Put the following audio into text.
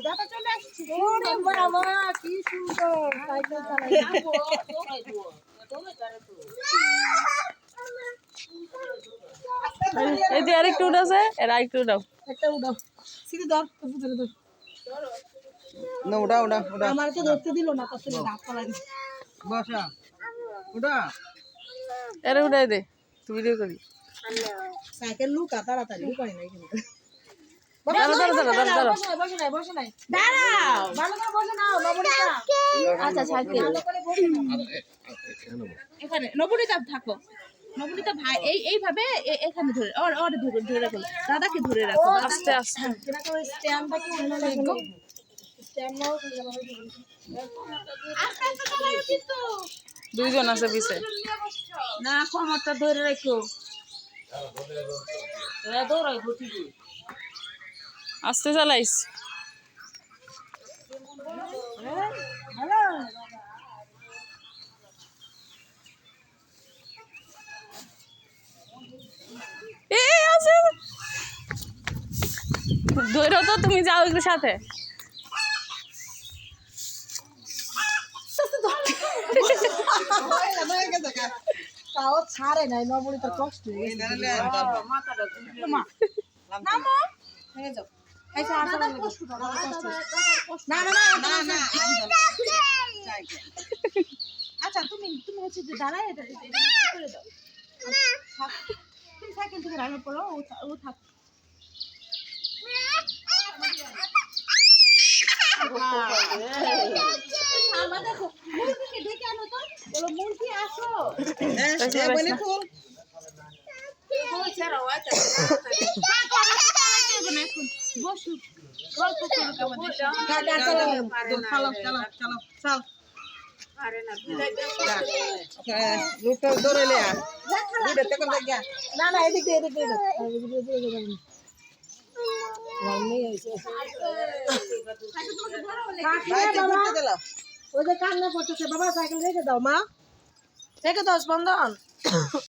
দাদা চলে আসছে। ওরে বাবা কি সুন্দর সাইকেল চালায়। এই যে আরেকটু উঠাছে, এর আরেকটু উঠাও। একটা উঠাও সিধে ধর ধরে ধর। না ওটা ওটা ওটা আমার তো ধরতে দিল না কত দাঁত ফলাই। বসা ওটা এরে উঠাই দে, তুই ভিডিও করি। সাইকেল লুকা তাড়াতাড়ি লুকাই নাই কিন্তু। দাঁড়াও দাঁড়াও দাঁড়াও দাঁড়াও। বসে নাই দাঁড়াও ভালো করে বসে নাও নবনীতা। আচ্ছা সাইকেল ভালো করে বসে নাও এখানে নবনীতা থাকো। নবনীতা ভাই এইভাবে এখানে ধরে ওরে ধরে রাখো দাদাকে ধরে রাখো আস্তে আস্তে। কিনা করে স্ট্যান্ডটা কি অন্য লাগবে স্ট্যান্ড নাও আস্তে আস্তে চালাও কিন্তু দুইজন আছে পিছে। না কোমরটা ধরে রাখো এ দৌড়াই ঘুরতি আস্তে চালাইস। হ্যালো এ আছে ধরো তো, তুমি যাও একটু সাথে। তাও ছাড়ে নাই নবনীতার কষ্ট হয়ে গেছে মা নামো হয়ে যাও আচ্ছা দাদা কষ্ট না না না না আচ্ছা তুমি হচ্ছে যে দাঁড়ায় এটা করে দাও তুমি সাইকেল থেকে রান্না করো ও থাক আমার দেখো মুরগিকে ডেকে আনো তো বলো মুরগি আসো বলে খুব বসু গল্প করো চালাও চালাও চালাও চাল লোকটা দৌড়ে লে না না এদিকে ওই যে কান্না করতেছে বাবা সাইকেল রেখে দাও মা রেখে দাও স্পন্দন